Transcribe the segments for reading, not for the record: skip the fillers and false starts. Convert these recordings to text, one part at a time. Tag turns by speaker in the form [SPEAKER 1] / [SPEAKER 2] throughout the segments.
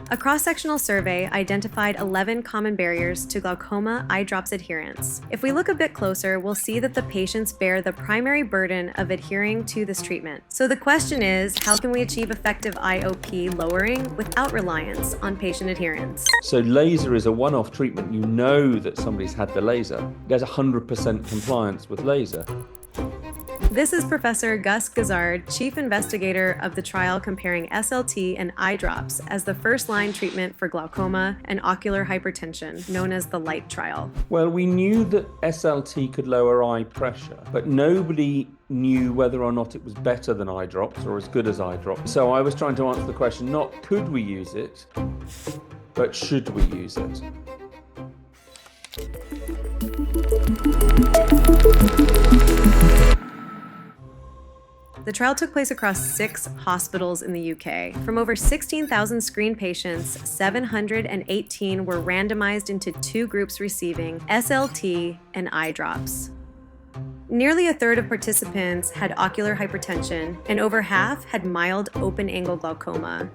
[SPEAKER 1] A cross-sectional survey identified 11 common barriers to glaucoma eye drops adherence. If we look a bit closer, we'll see that the patients bear the primary burden of adhering to this treatment. So the question is, how can we achieve effective IOP lowering without reliance on patient adherence?
[SPEAKER 2] So laser is a one-off treatment. You know that somebody's had the laser. There's 100% compliance with laser.
[SPEAKER 1] This is Professor Gus Gazzard, Chief Investigator of the trial comparing SLT and eye drops as the first-line treatment for glaucoma and ocular hypertension, known as the LiGHT trial.
[SPEAKER 2] Well, we knew that SLT could lower eye pressure, but nobody knew whether or not it was better than eye drops or as good as eye drops. So I was trying to answer the question, not could we use it, but should we use it?
[SPEAKER 1] The trial took place across 6 hospitals in the UK. From over 16,000 screened patients, 718 were randomized into 2 groups receiving SLT and eye drops. Nearly a third of participants had ocular hypertension, and over half had mild open-angle glaucoma.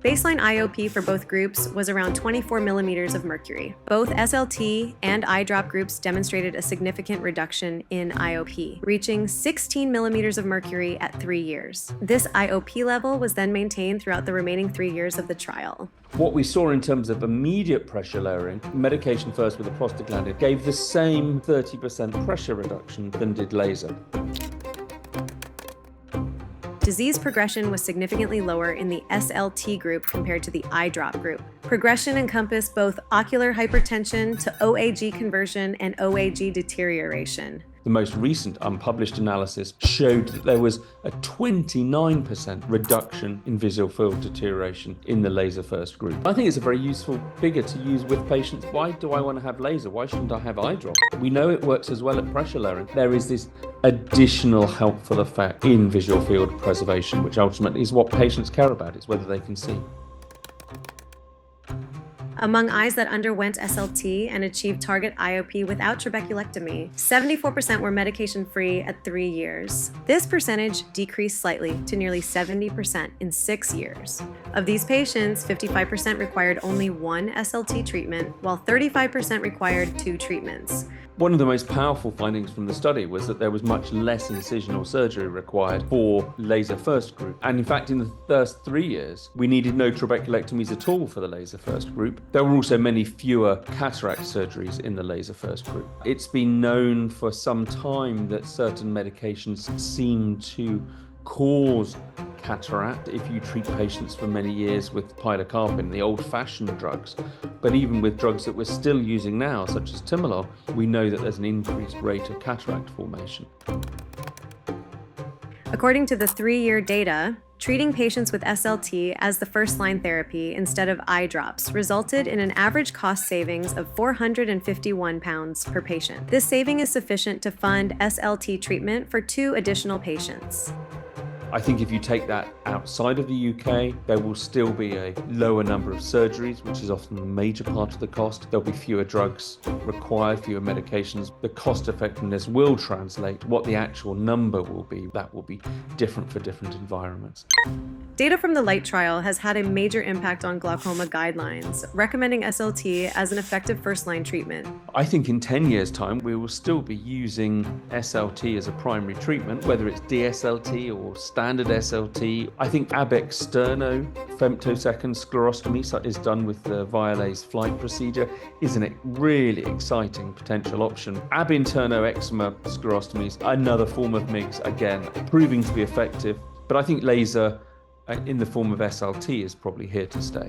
[SPEAKER 1] Baseline IOP for both groups was around 24 millimeters of mercury. Both SLT and eye drop groups demonstrated a significant reduction in IOP, reaching 16 millimeters of mercury at 3 years. This IOP level was then maintained throughout the remaining 3 years of the trial.
[SPEAKER 2] What we saw in terms of immediate pressure lowering, medication first with a prostaglandin, gave the same 30% pressure reduction than did laser.
[SPEAKER 1] Disease progression was significantly lower in the SLT group compared to the eye drop group. Progression encompassed both ocular hypertension to OAG conversion and OAG deterioration.
[SPEAKER 2] The most recent unpublished analysis showed that there was a 29% reduction in visual field deterioration in the laser first group. I think it's a very useful figure to use with patients. Why do I want to have laser? Why shouldn't I have eye drop? We know it works as well at pressure lowering. There is this additional helpful effect in visual field preservation, which ultimately is what patients care about. It's whether they can see.
[SPEAKER 1] Among eyes that underwent SLT and achieved target IOP without trabeculectomy, 74% were medication-free at 3 years. This percentage decreased slightly to nearly 70% in 6 years. Of these patients, 55% required only 1 SLT treatment, while 35% required 2 treatments.
[SPEAKER 2] One of the most powerful findings from the study was that there was much less incisional surgery required for laser first group. And in fact, in the first 3 years, we needed no trabeculectomies at all for the laser first group. There were also many fewer cataract surgeries in the laser first group. It's been known for some time that certain medications seem to cause cataract if you treat patients for many years with pilocarpine, the old-fashioned drugs. But even with drugs that we're still using now, such as timolol, we know that there's an increased rate of cataract formation.
[SPEAKER 1] According to the 3-year data, treating patients with SLT as the first-line therapy instead of eye drops resulted in an average cost savings of £451 per patient. This saving is sufficient to fund SLT treatment for 2 additional patients.
[SPEAKER 2] I think if you take that outside of the UK, there will still be a lower number of surgeries, which is often the major part of the cost. There'll be fewer drugs required, fewer medications. The cost effectiveness will translate. What the actual number will be, that will be different for different environments.
[SPEAKER 1] Data from the LiGHT trial has had a major impact on glaucoma guidelines, recommending SLT as an effective first-line treatment.
[SPEAKER 2] I think in 10 years' time, we will still be using SLT as a primary treatment, whether it's DSLT or standard SLT. I think ab externo femtosecond sclerostomy is done with the Viola's flight procedure, isn't it? Really exciting potential option. Ab interno eczema sclerostomy is another form of MIGS, again, proving to be effective. But I think laser in the form of SLT is probably here to stay.